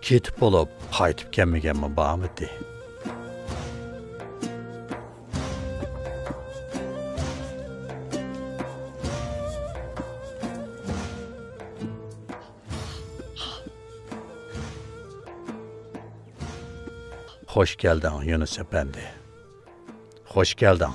ketib bo'lib qaytib kelmaganmi bormidi? Hoş geldin Yunus Efendi. Hoş geldin.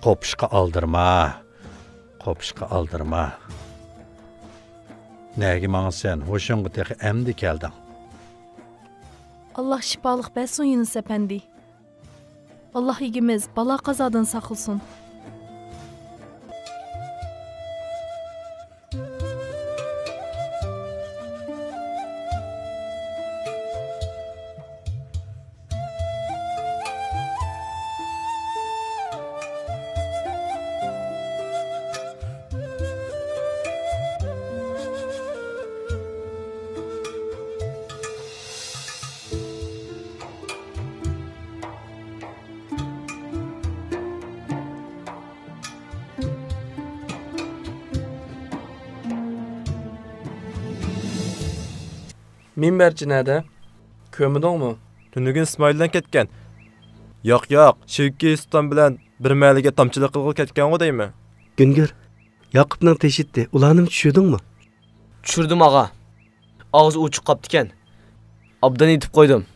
Qopishqa aldırma. Qopishqa aldırma. Nega manga sen hoşunga teqi emdi keldin? Allah şifalık versin Yunus Efendi. Allah igimiz bala kazadan sakılsın. Minberçi nerede? Kömüdün mü? Tünügün İsmail'den ketken. Yo'q, Şevki Sultan bilan bir maliga tomchilik qilib ketgan o deymi? Güngör, Yaqubning teshitdi. Ularni tushurdingmi? Tushirdim ağa. Ağzı uçuq qaptikan. Obdan yetib qo'ydim.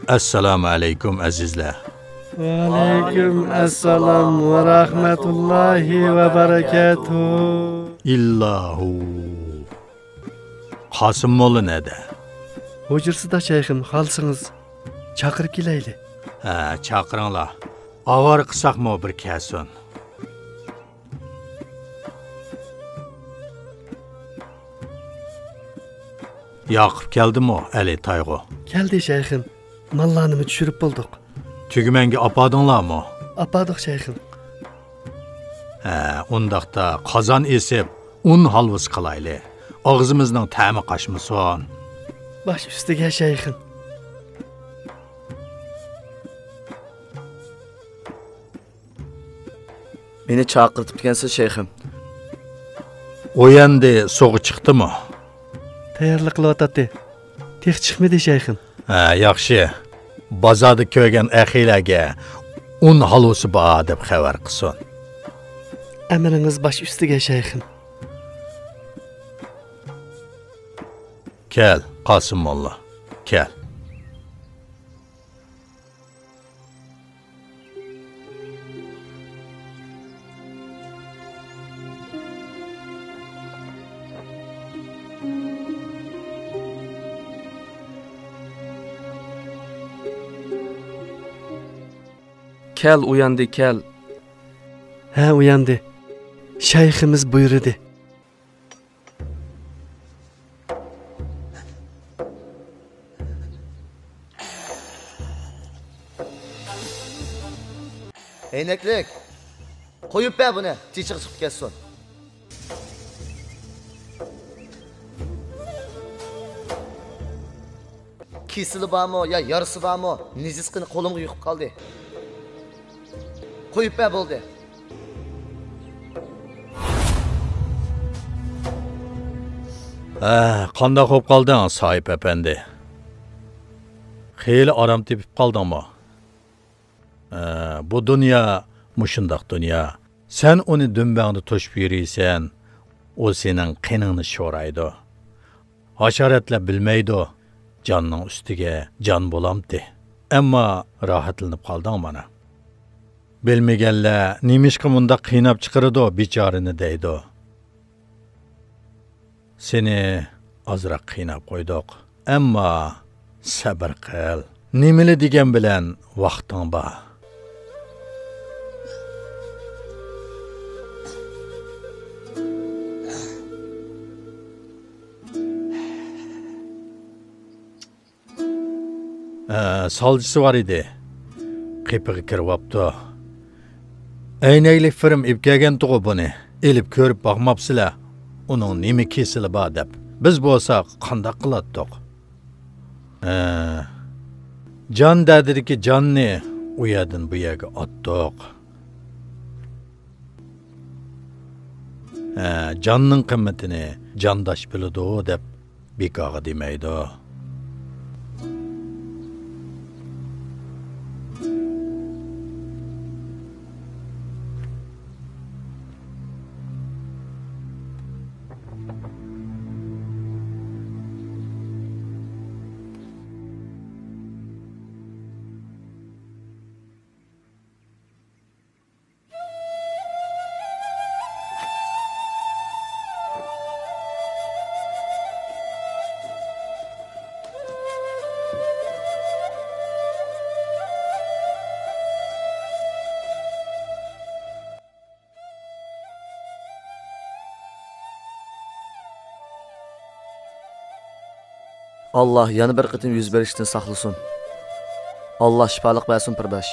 Assalamu alaikum azizlar. Aleyküm esselam ve rahmetullahi ve berekatuhu. İllahu. Qasım molla nede? Hujursida shayxim, xalsınız. Chaqirib kelayli. Ha, chaqiringlar. Avar qilsaqmi bir kasun. Yaqub keldimi Ali Tayg'u? Keldi shayxim. Mallarni tushirib bo'ldik. Tugmanga apadinglarmi? Apadik shayxim. Ha, undaqda qozon esib, un halvası qilayli. Og'zimizning ta'mi qashmasin. Baş ustiga shayxim. Beni chaqirtib kelsiz shayxim. O'yandi so'g'i chiqdimi? Tayyorlik qilyotdi. Tex chiqmadi shayxim. Ha, yaxshi. Bozorda ko'rgan axilarga un halvası bor deb xabar qilsin. Emriniz baş ustiga shayxim. Kel, Qasım molla. Kel. Kel uyandı kel. Ha, uyandı. Shayximiz buyurdi. Eyneklik. Koyup be bunu. Çiçek çıkıp kessin. Kesili var mı ya yarısı var mı? Niziskini kolumda yıkıp kaldı. Koyup be buldu. Qanday qo'yib qolding, Sohib efendi? Xeyli aram tepib qoldingmi? Bu dünya mushundaq dünya. Sen onu dümbağını to'shib yuriysan, o sening qiningni sho'raydi. Hasharatlar bilmaydi, jonning ustiga jon bo'lamdi. Ammo rohatlanib qolding mana. Bilmaganlar nimishqa mundaq qiynab chiqiradi bechorini deydi. Seni azroq qiynab qo'ydik. Ammo sabr qil. Nimali degan bilan vaqting bor. Salcısı var idi. Qepiga kiribapti. Aynaylik film ip kelgan tuğu buni. Elib ko'rib boqmapsizlar. Uning nima kesili bor deb. Biz bo'lsak qanday qilatdik? Jon dadidiki jonni u yerdan bu yerga otdiq. Jonning qimmatini jondosh biladi deb bekorga demaydi. Allah yana bir qitim yuz berishdan saqlasin. Allah shifolik bersin pirdosh.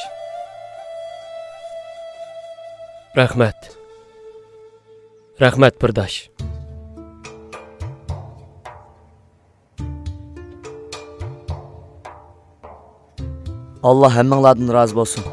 Rahmat. Rahmat pirdosh. Allah hammanglardan rozi bo'lsin.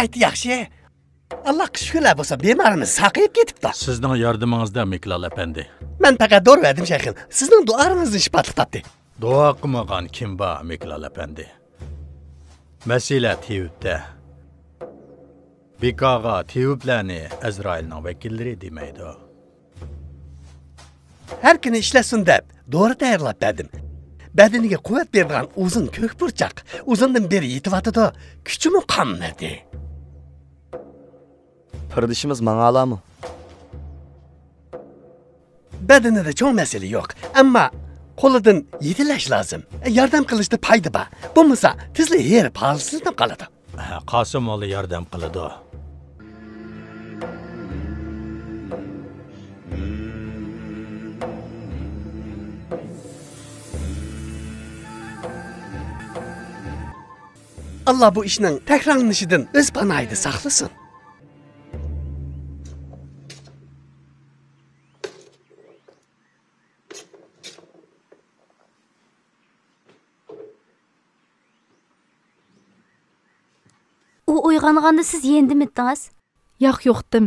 Ayt yaxshi. Allohga shukrlar bo'lsa, bemorimiz saqayib ketibdi. Sizning yordamingizda Miklal apandi. Men faqat dor verdim shayxim. Sizning duoingizni shifotli topdi. Duo qilmagan kim bor Miklal apandi? Masala tevibda. Bekorga teviblarni Azroilning vakillari demaydi. Har kuni ishlasin deb dori tayyorlab berdim. Badaniga quvvat bergan uzun ko'k burchaq. Uzundan beri yetyapti. Kuchimi qolmadi. Pirdishimiz mang'alami? Badanida cho'ng masala yo'q, ammo qo'lidan yetilash lozim. Yordam qilishda foyda bor. Bo'lmasa, tezlik yer palsizdan qoladi. Qosim o'g'li yordam qiladi. Allah bu ishning takrorlanishidan o'z panohida saqlasin. U uyg'onganda siz yendimitdingiz? Yo'q, yo'qdim.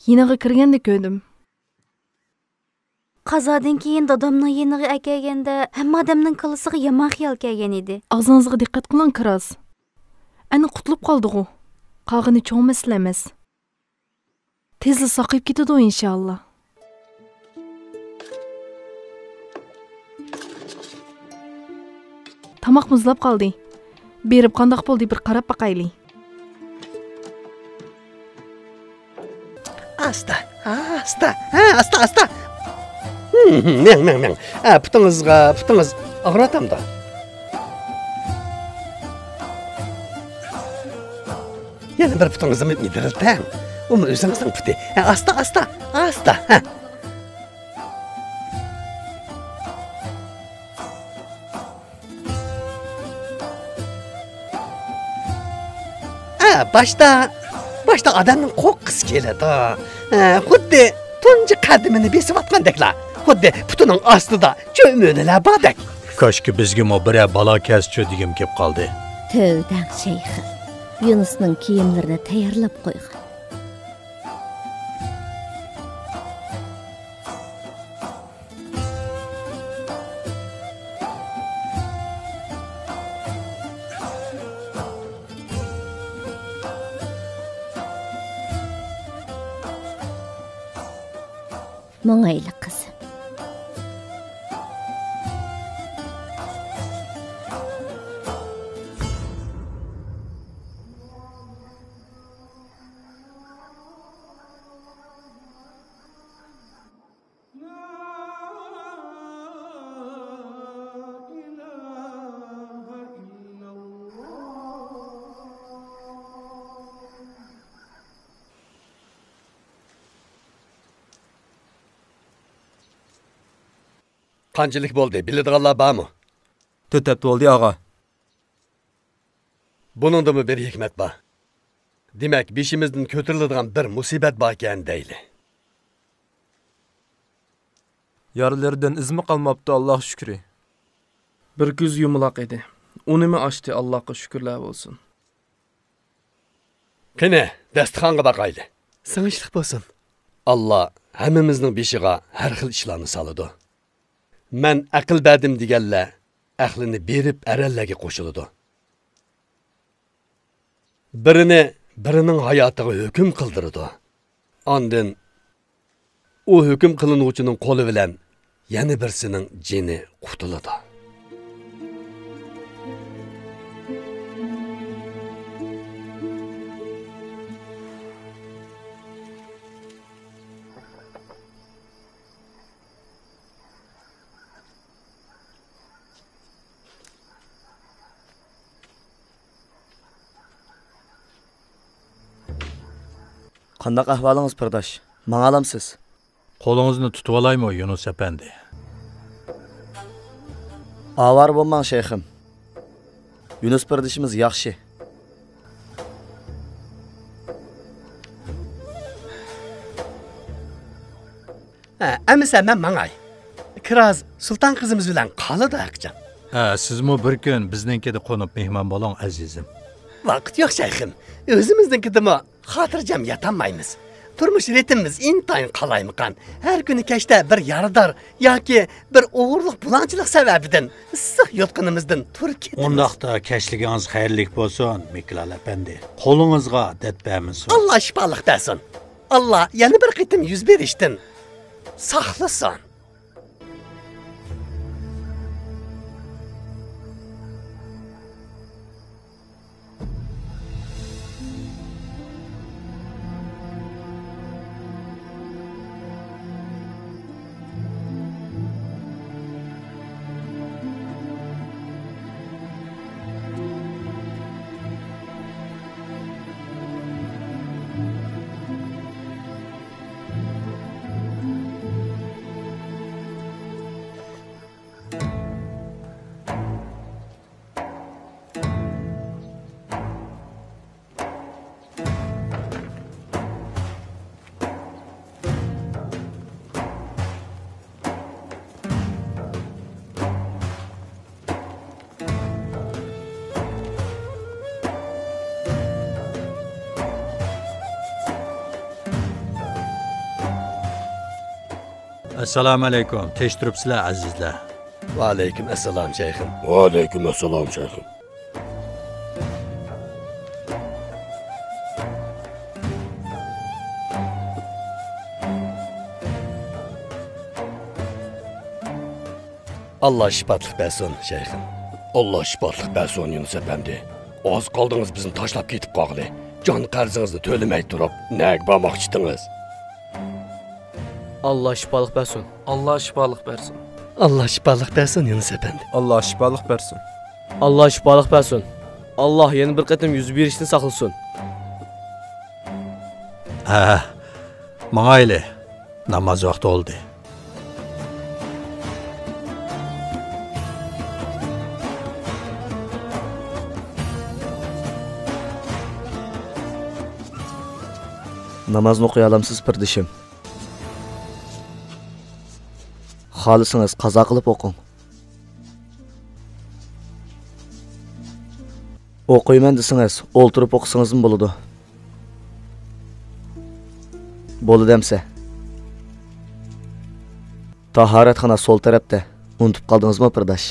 Yeniga kirganda ko'rdim. Qazodan keyin dadamning yeniga akaganda hamma odamning qilisiga yomon xiyol kelgan edi. Og'zingizga diqqat qiling kiraz. Ana qutulib qoldi-ku. Qolg'ini cho'ng masala emas. Tezli saqayib ketadi inshaalloh. Tamoq muzlab qoldi. Berib qandoq bo'ldi bir qarab baqayli. Asta, asta. Meng. Putingiz og'ratamda. Yana bir putingizni midiriltam. Uni o'zingizning puti. Asta. Başta adamning qo'qqisi keladi. Xuddi tunji qadimini besiyotgandeklar. Xuddi putining ostida cho'mililar bordek. Koshki bizga mo bir balo kascho degim kelib qoldi. Tövdang shayxi. Yunus'ның kiyimlerini tayyorlab qo'ygan. Mo'ngayli qiz. Qanchalik bo'ldi, biladiganlar bormi? 4 hafta bo'ldi og'a. Buningdimi bir hikmat bor. Demak, beshimizdan ko'tariladigan bir musibat bor ekan deyli. Yaralardan izmi qolmabdi, Alloh shukri. Bir ko'z yumaloq edi. Unimi ochdi, Allohga shukrlar bo'lsin. Qani, dasturxonga boqayli. Sinishlik bo'lsin. Allah hammamizning beshiga har xil ishlarni soladi. Men aql berdim deganlar aqlini berib arallarga qo'shiladi. Birining hayotiga hukm qildiradi. Ondan u hukm qilinuvchining qo'li bilan yana birsining jini qutuladi. Qandaq ahvolingiz pirdosh? Manga alamsiz? Qo'lingizni tutib olaymi Yunus efendi? Avar bo'lmang shayxim. Yunus pirdishimiz yaxshi. Amisa men mangay. Kiraz sulton qizimiz bilan qoladi aqjan. Sizmi bir kun bizninkida qo'nib mehmon bo'ling azizim. Vaqt yo'q shayxim. O'zimiznikidimi xotirjam yotolmaymiz. Turmush ritmimiz intayin qalaymiqan. Har kuni kechda bir yarador yoki bir o'g'irlik bulanchilik sababidan issiq yotqinimizdan turib ketamiz. Undaqda kechligingiz xayrlik bo'lsin, Miklal efendi. Qo'lingizga dad bersin. Allah shifolik bersin. Allah yana bir qitim yuz berishdan saqlasin. Assalomu alaykum. Tekshiribsizlar azizlar. Va alaykum assalom shayxim. Va alaykum assalom shayxim. Allah shifatlik bersin shayxim. Allah shifatlik bersin Yunus efendi. Az qaldınız bizni tashlab ketib qoldi. Jon qarzingizni to'lamay turib, nag bormoqchidingiz? Allah shifolik bersin. Alloh shifolik bersin. Allah shifolik bersin Yunus efendi. Alloh shifolik bersin. Allah shifolik bersin. Allah yana bir qatim yuz berishni saqlasin. Mangayli. Namoz vaqti oldi. Namozni o'qiy olamsiz pirdishim. Xohlasangiz qazo qilib o'qing. O'qiyman desangiz, o'ltirib o'qisangiz bo'ladi. Bo'ldi demsa. Tahoratxona sol tarafda. Unutib qoldingizmi, pirdosh?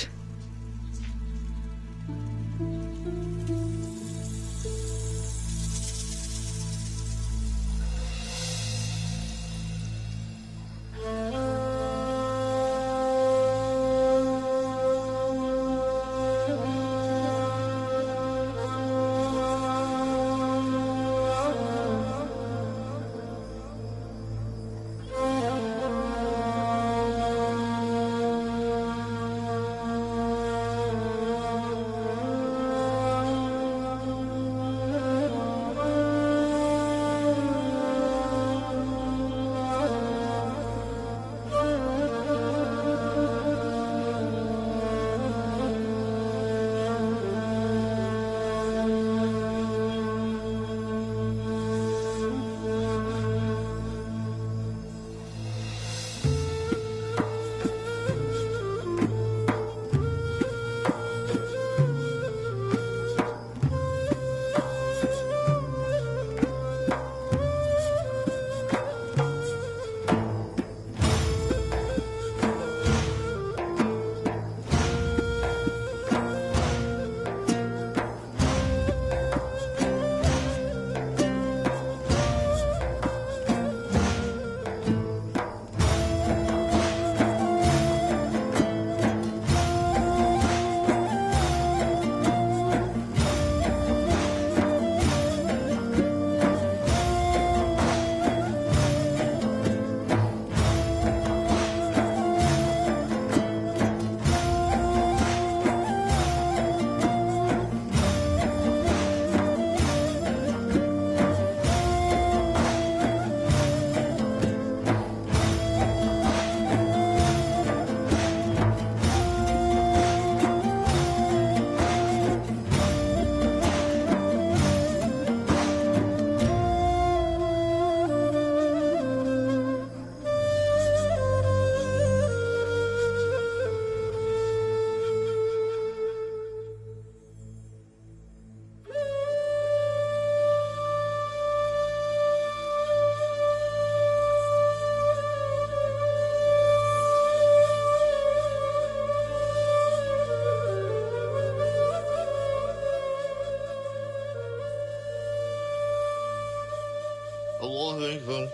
الله أكبر.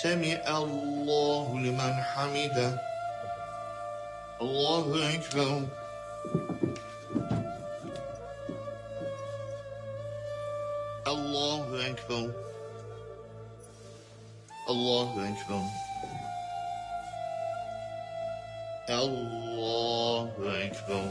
سمع الله لمن حمده. الله أكبر. الله أكبر. الله أكبر. الله أكبر.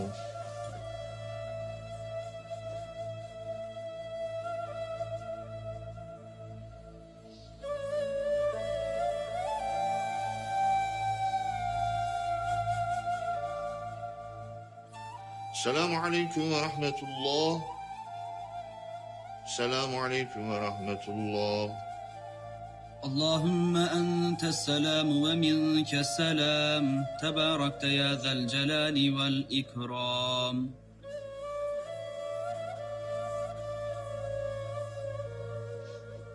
السلام عليكم ورحمة الله. السلام عليكم ورحمة الله. اللهم أنت السلام ومنك السلام، تباركت يا ذا الجلال والإكرام.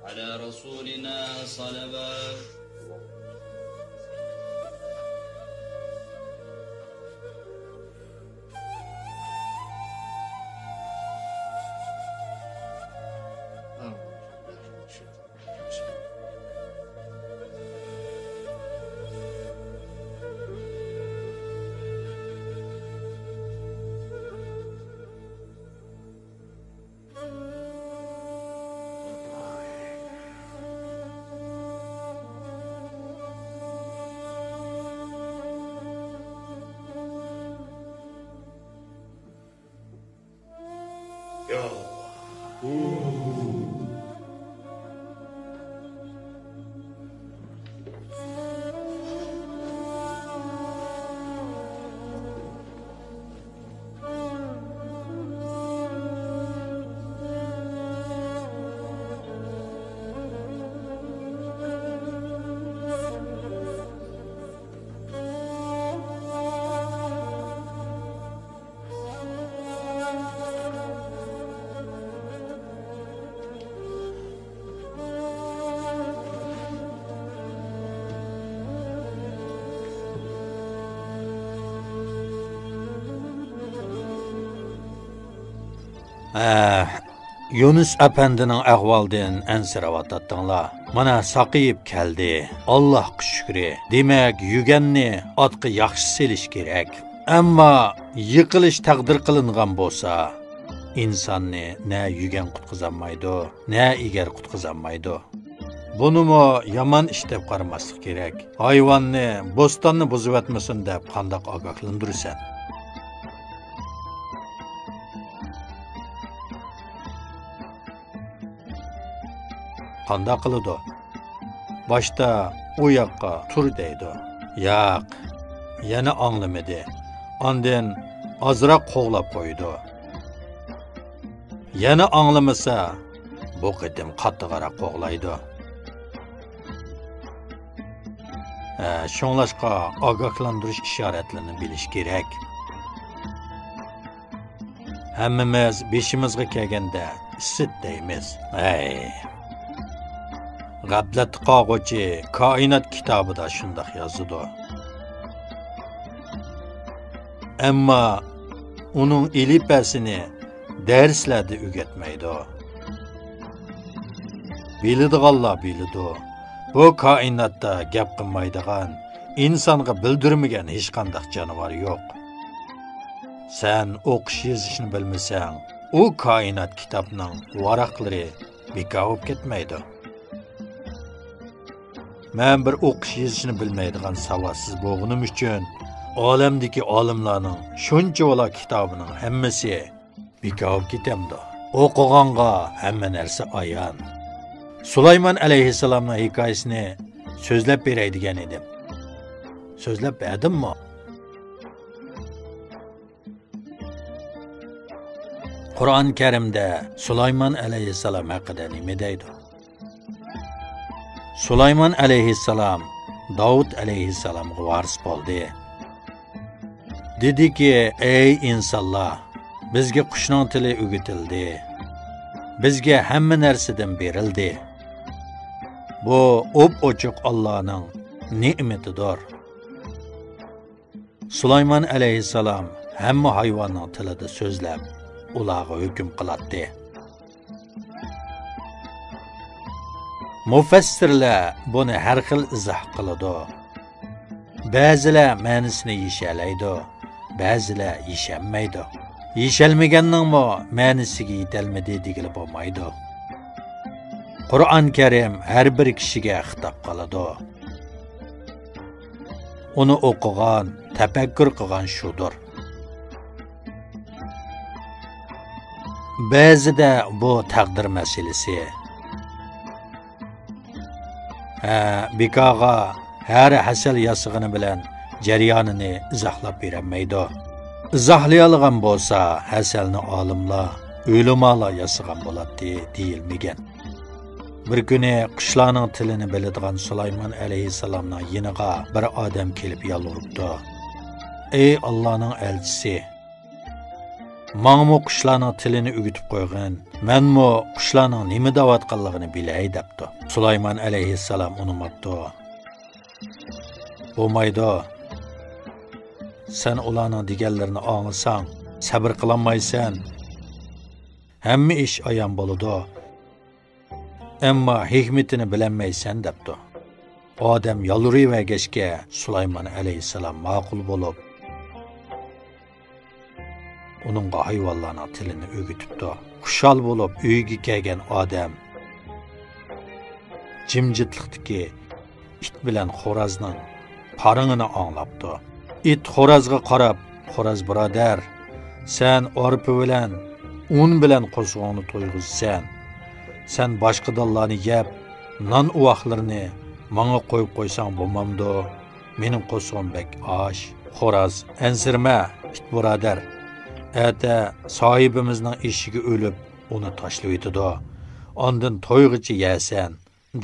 على رسولنا صلوات. يا الله. Yunus Efendi'nin ahvaldan ensiravattattılar. Mana saqiyip keldi. Allah'a şükri. Demek yügenni atqı yaxşı seliş gerek. Amma yıkılış takdir kılıngan bolsa, insanni ne yügen qutqizanmaydı, ne iger qutqizanmaydı. Bunu mu yaman iş dep qaramaslik gerek. Hayvanni, bostanni buzib etmesin dep qandaq agahlandırırsan. Qandaq qılıdı. Başta o yakka tur deydi. Yaq, yana anlamadı. Andın azraq qoğlab qoydu. Yana anlamasa, bu qitim qattiqaroq qo'g'laydi. Şoňlaşqa agahlandırış işaretlerini biliş gerek. Hammamiz beşimizga kelganda sit deymiz. G'aflat qog'ochi Koinot kitobida shundoq yozdi. Ammo uning ilipasini darslarda o'rgatmaydi. Biladiganlar biladi. Bu koinotda gap qilmaydigan, insonga bildirmagan hech qanday jonivor yo'q. Sen o'qish yozishni bilmasang, u koinot kitobining varaqlari bekor bo'lib ketmaydi. Men bir o'qish yozishni bilmaydigan savotsiz bo'lganim uchun olamdagi olimlarning shuncha vola kitobining hammasi bekor bo'lib ketamdi. O'qiganga hamma narsa ayon. Sulaymon alayhissalomning hikoyasini so'zlab beray degan edim. So'zlab berdimmi? Qur'on Karimda Sulaymon alayhissalom haqida nima deydi? Sulaymon alayhissalom Davud alayhissalomga varis bo'ldi. Dediki, ey insonlar, bizga qushning tili o'rgatildi. Bizga hamma narsadan berildi. Bu op-ochiq Allohning ne'matidir. Sulaymon alayhissalom hamma hayvonning tilida so'zlab, ularga hukm qiladi. Mufassirlar buni har xil izoh qiladi. Ba'zilar ma'nosini yeshalaydi, ba'zilar yeshanmaydi. Yeshalmaganning ma'nosiga yetalmadi degili bo'lmaydi. Qur'on Karim har bir kishiga xitob qiladi. Uni o'qigan, tafakkur qilgan shudir. Ba'zida bu taqdir masalasi. Bekaga har hasal yasig'ini bilan jarayonini izohlab bermaydi. İzahlayalgan bolsa, hasalni olimlar, ulumolar yasig'an bo'ladi deyilmagan. Bir kuni qushlarning tilini biladigan Sulaymon alayhissalomning yiniga bir odam kelib yolg'iribdi. Ey Allohning elchisi, menga qushlarning tilini o'rgatib qo'ygin. Menmi qushlarning nima da'vatqanligini bilay debdi. Sulaymon alayhissalom unutmabdi. Bo'lmaydi. Sen ularning deganlarini anglasang, sabr qilolmaysan. Hamma ish ayon bo'ladi. Ammo hikmatini bilamaysan debdi. Odam yolg'iravergachga Sulaymon alayhissalom ma'qul bo'lib, uning hayvonlarning tilini o'rgatibdi. Xushal bo'lib uyga kelgan odam jimjitlikdagi it bilan xo'rozning paringini anglabdi. It xo'rozga qarab, xo'roz birodar, sen orpi bilan, un bilan qo'zg'onni to'yg'izsan. Sen boshqa dallarni yeb, non uvoqlarini menga qo'yib qo'ysang bo'lmamdi. Mening qo'zg'on bek osh. Xo'roz, ansirma, it birodar. Ata sohibimizning eshigiga o'lib, uni tashlab etdi. Ondan to'yg'ichi yesan,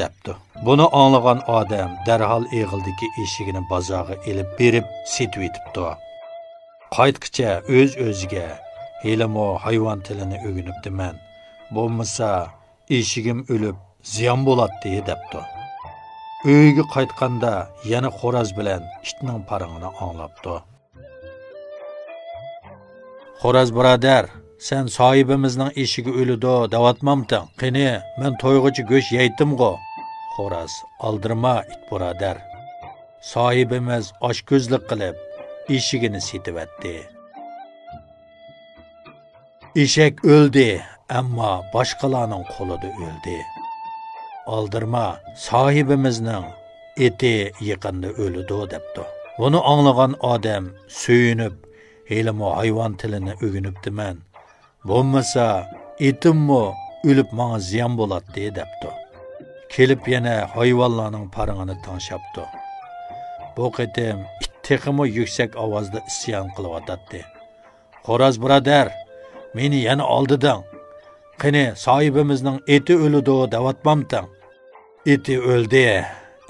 debdi. Buni anglagan odam darhol eg'ildagi eshigini bozorga elib berib, setib etibdi. Qaytqicha o'z-o'ziga, "Helimo hayvon tilini o'rganibdiman. Bo'lmasa eshigim o'lib, ziyon bo'ladi" debdi. Uyga qaytganda yana xo'roz bilan itning parangini anglabdi. "Xo'roz birodar, Sen sahibimizning eshigi o'lidi davatmamding. Qani, men to'yg'ichi go'sht yeydim-g'o. Xo'roz, aldirma it birodar. Sahibimiz oshko'zlik qilib eshigini setibatdi. Eshak o'ldi, ammo boshqalarning qo'lida o'ldi. Aldirma, sahibimizning eti yaqinda o'lidi debdi. Buni anglagan odam suyunib, helimo hayvon tilini o'rganibdiman. Bo'lmasa, etimmi o'lib menga ziyon bo'ladi debdi. Kelib yana hayvonlarning paringini tanshapdi. Bu qitim it texmi yuksak ovozda isyon qilyotdi. Xo'roz birodar, meni yana oldiding. Qani sahibimizning eti o'lidi davatmamding. Eti o'ldi,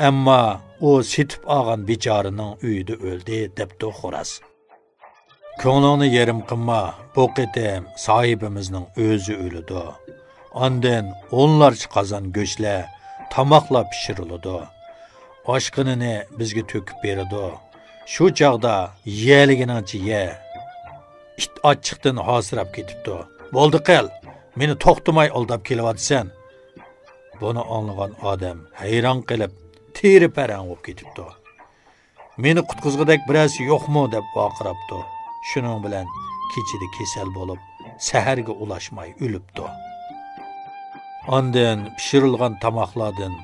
ammo u setib olgan bechoraning uyida o'ldi debdi xo'roz. Ko'nglingni yerim qilma, bu qitim sahibimizning o'zi o'lidi. Ondan onlarcha qozon go'shtlar, tomoqlar pishirildi. Oshqinini bizga to'kib berdi. Shu chaqda yeyaliginingcha ye. It ochiqdan hosirab ketibdi. Bo'ldi qil, meni to'xtamay aldab kelyapsan. Buni anglagan odam hayron qilib, teri parang bo'lib ketibdi. Meni qutqizg'idak birasi yo'qmi deb vaqirabdi. Shuning bilan kechida kasal bo'lib, saharga ulashmay o'libdi. Ondan pishirilgan tomoqlardan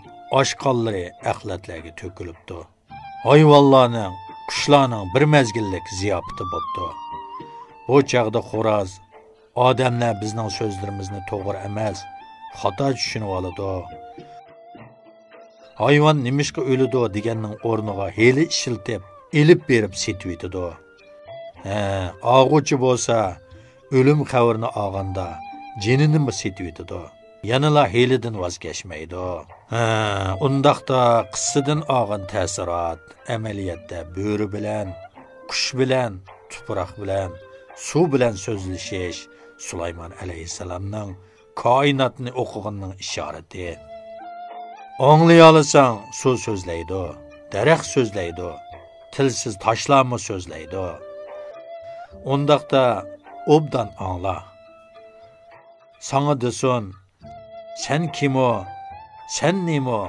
oshqonlari axlatlarga to'kilibdi. Hayvonlarning, qushlarning bir mezgillik ziyofati bo'ldi. Bu chaqda xo'roz odamlar bizning so'zlarimizni to'g'ri emas, xato tushunib oladi. Hayvon nimishqa o'lidi deganning o'rniga heli ishiltib, elib berib setibdi. Og'uchi bo'lsa, o'lim xabarini olganda jinini mi setibdi. Yanıla helidan voz kechmaydi. Undaqda qissidan olgan ta'sirot amaliyotda bo'ri bilan, qush bilan, tuproq bilan, suv bilan so'zlashish Sulaymon alayhissalomning koinotni o'qiganning ishorati. Anglay olsang, suv so'zlaydi, daraxt so'zlaydi, tilsiz toshlarmi so'zlaydi. Undaqda obdan angla. Sana desin, sen kim o? Sen nemo?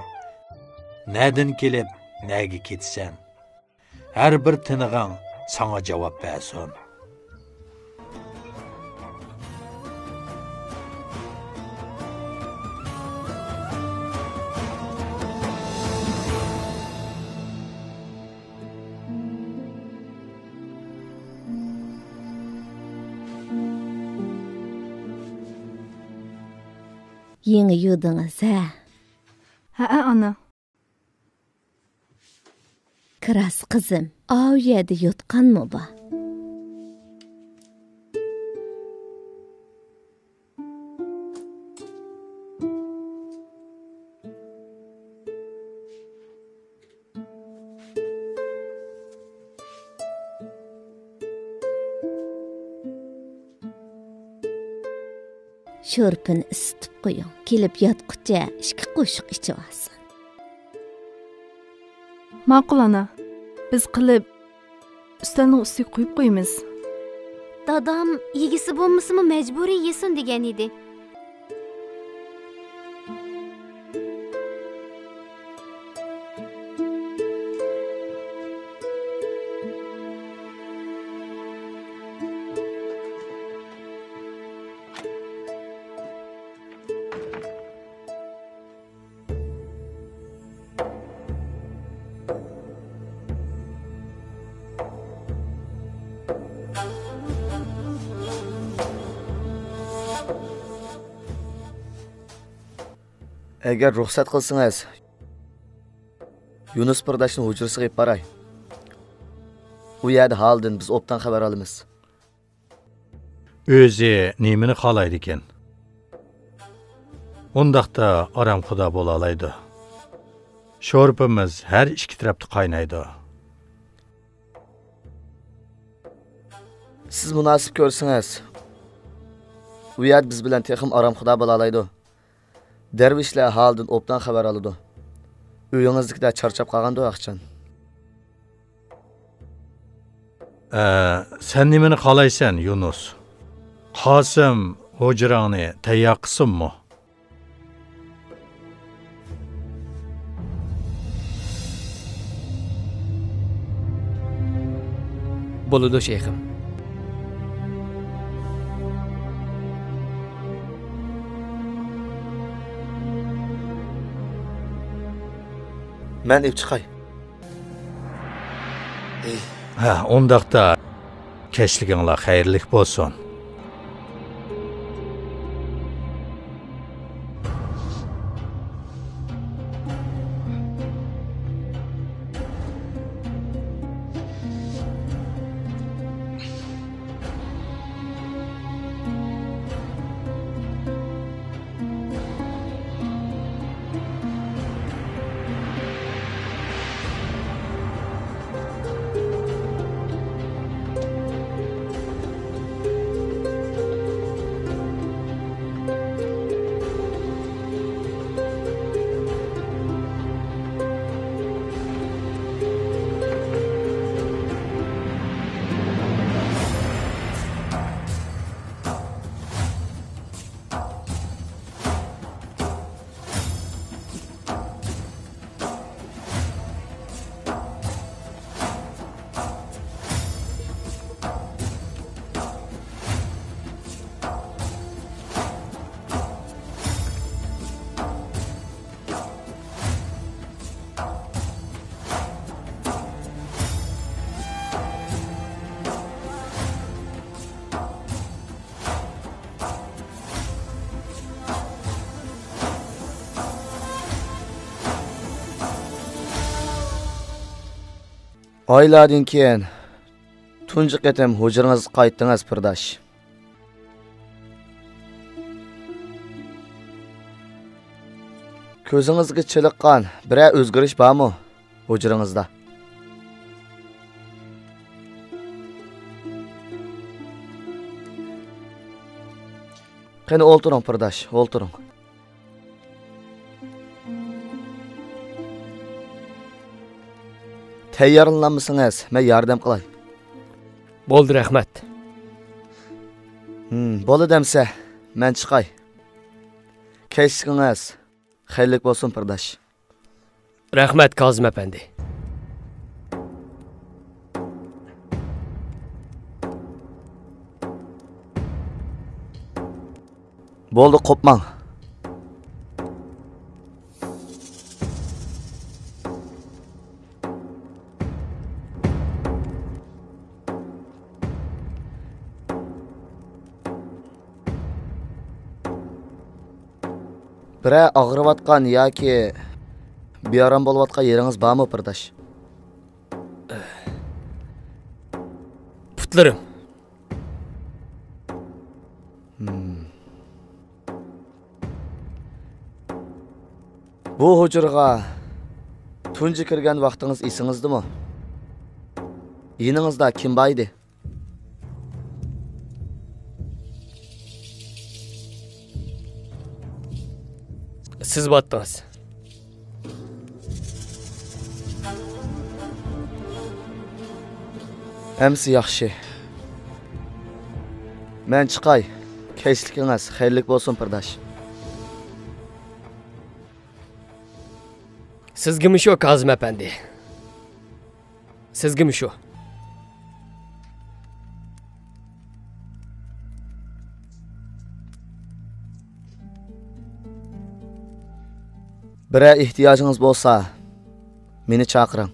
Nereden kelib, nega ketsen? Her bir tınığın sana cevap versin. Yeni yudunuz ha? Ha ana. Kiraz kızım, av yedi yutkan mı bu? Şörpünü ısıtıp koyun. Kelip yatqıca işki qo'shiq içi olsin. Ma'qul ana. Biz qilib ustalning ustiga qo'yib qo'yamiz. Dadam yegisi bo'lmasimi majburiy yesin degan edi. Eğer ruhsat qilsangiz, Yunus birdashning hujrasiga olib boray. U yerda holdan biz obdan xabar olamiz. O'zi nimani xohlaydi ekan? Undaqda aram xudo bo'la oladi. Sho'rpimiz har ikki tarafda qaynaydi. Siz munosib ko'rsangiz, u yer biz bilan texim aram xudo bo'la oladi. Dervişler haldan obdan xabar oladi. Uyingizdikida charchab qolgandi vaqtchan. Sen nimani xohlaysan, Yunus? Qasım hujrani tayyor qilsinmi? Bo'ladi shayxim. Men ip chiqay. Ha, undaqda kechliginglar xayrli bo'lsin. Oylardan keyin tunji qatam hujringizga qaytdingiz, pirdosh. Ko'zingizga chiliqqan biror o'zgarish bormi hujringizda? Qani o'ltiring, pirdosh, o'ltiring. Tayyorlanmisiz? Men yordam qilay. Bo'ldi, rahmat. Bo'ldi demsa, men chiqay. Kechligingiz xayrli bo'lsin, pirdosh. Rahmat, Kozim apandi. Bo'ldi, qopmang. Bira og'riyotgan yoki beorom bo'layotgan yeringiz bormi, pirdosh? Putlarim. Bu hujurga tunji kirgan vaqtingiz esingizdami? Yiningizda kim bor edi? Siz batdingiz. Hamsi yaxshi. Men chiqay. Kechligingiz xayrli bo'lsin, pirdosh. Sizgimi shu, Kozim apandi? Sizgimi shu? Biror ehtiyojingiz bo'lsa, meni chaqiring.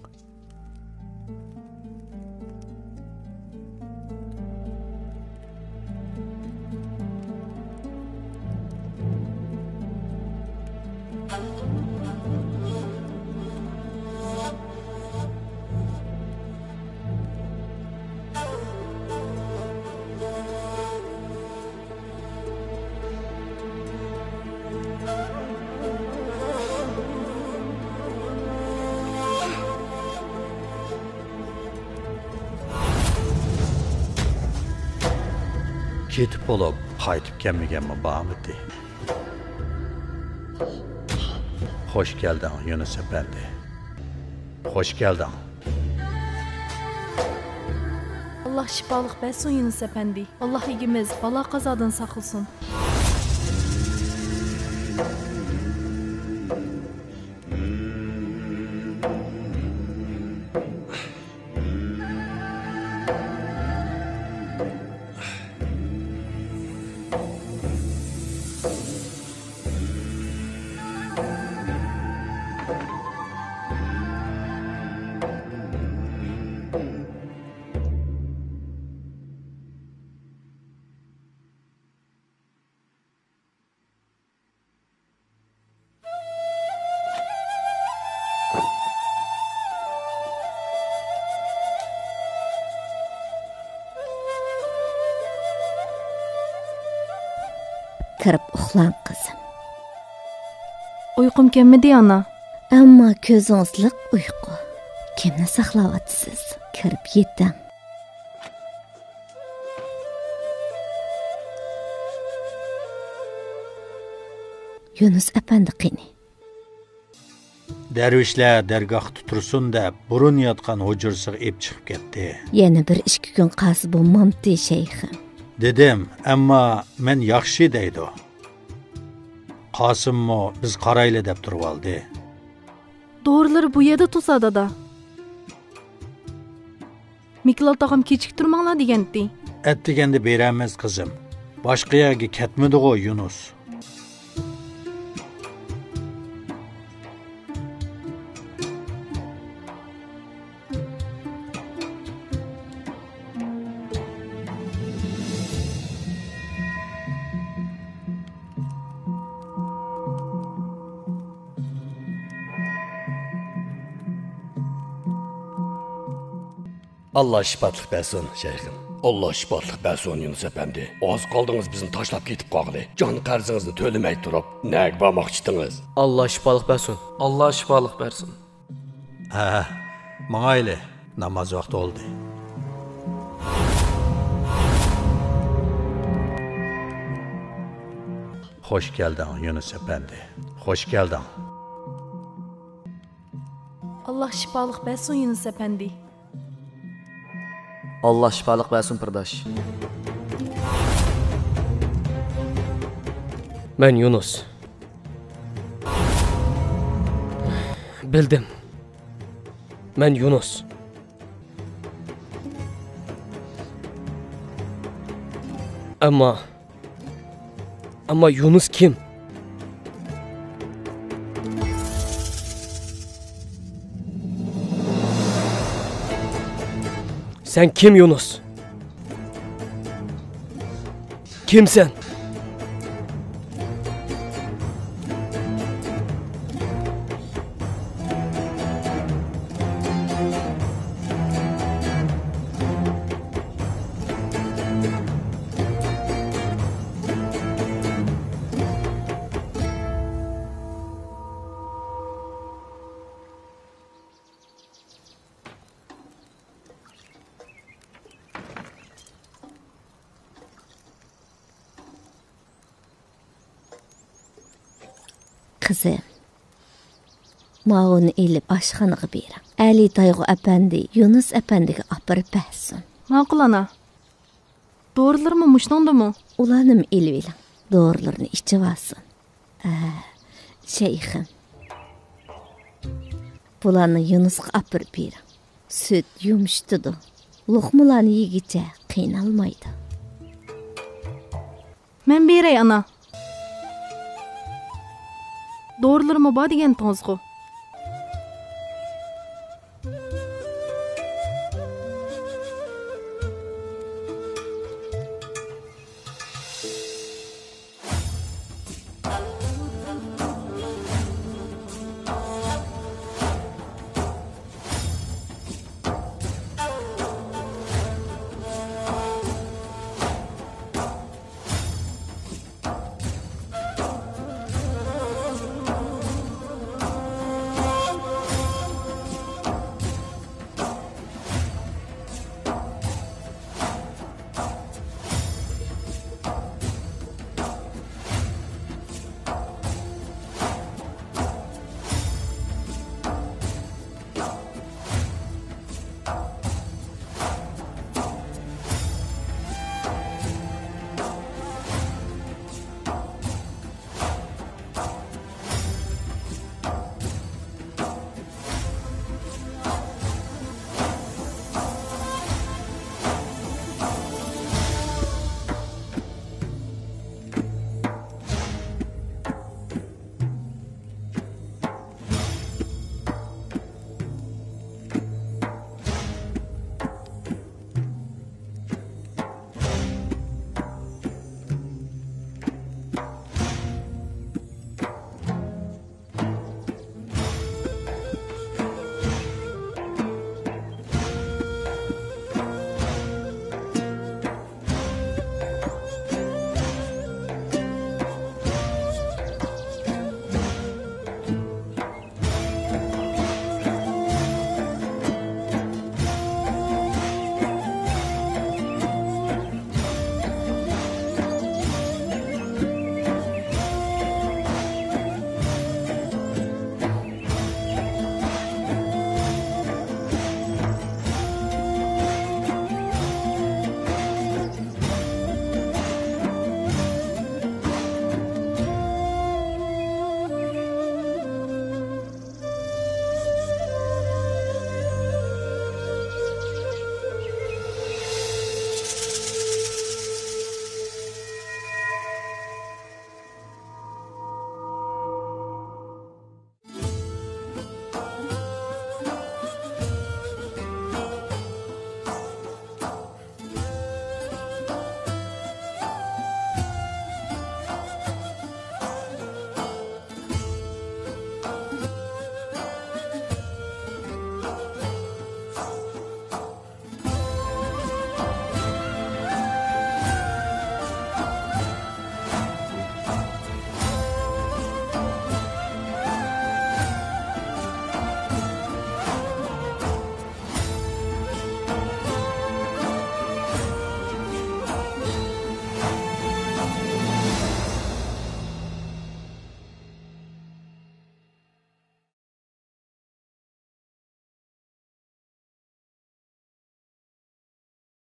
Ketib bo'lib, qaytib kelmaganmi bormidi? Xo'sh kelding, Yunus apandi. Xo'sh kelding. Allah şifalık versin Yunus Efendi. Allah igimiz bala kazadan sakılsın. Kirib uxlan qizim. Uyqum kelmedi ana. Ammo ko'zingizliq uyqu. Kimni saqlayapsiz? Kirib yeting. Yunus Efendi qini. Dervişler dergah tutursun da burun yatkan hocursuq ep chiqib ketdi. Yana bir 2 kun qasi bo'lmamdi shayxim. Dedim, amma men yaxshi deydi. Qasimmo biz qarayli deb turib oldi. Doğruları bu yerda tutsa da. Miklal tağam kechik turmanglar deganti. Etdiganda beramiz qizim. Boshqa yerga ketmadi-ku Yunus. Allah şifatlık bersin şeyhim. Allah şifatlık bersin Yunus Efendi. Az kaldınız bizim taşlap ketip qaldı. Can qarzınızı tölemey turib, nəyə baxmışdınız? Allah şifalık versin. Allah şifalık versin. Ha, mağaylı namaz vakti oldu. Hoş geldin Yunus Efendi. Hoş geldin. Allah şifalık versin Yunus Efendi. Allah şifalık versin pirdosh. Ben Yunus. Bildim. Ben Yunus. Ama Yunus kim? Sen kim Yunus? Kimsen? Kızım, mağunu elip aşxanaga berang. Ali Taygu Efendi, Yunus Efendiga apırıp bersin. Ma'qul ana. Doğrularımı muşnondu mu? Ulanım elip eling. Doğrularını içib alsın. Şeyxim. Bularni Yunusga apırıp berang. Süt yumuştudu. Luqmalarni yegicha qiynalmaydi. Men beray ana. Doğrularımı ba degan to'zg'u.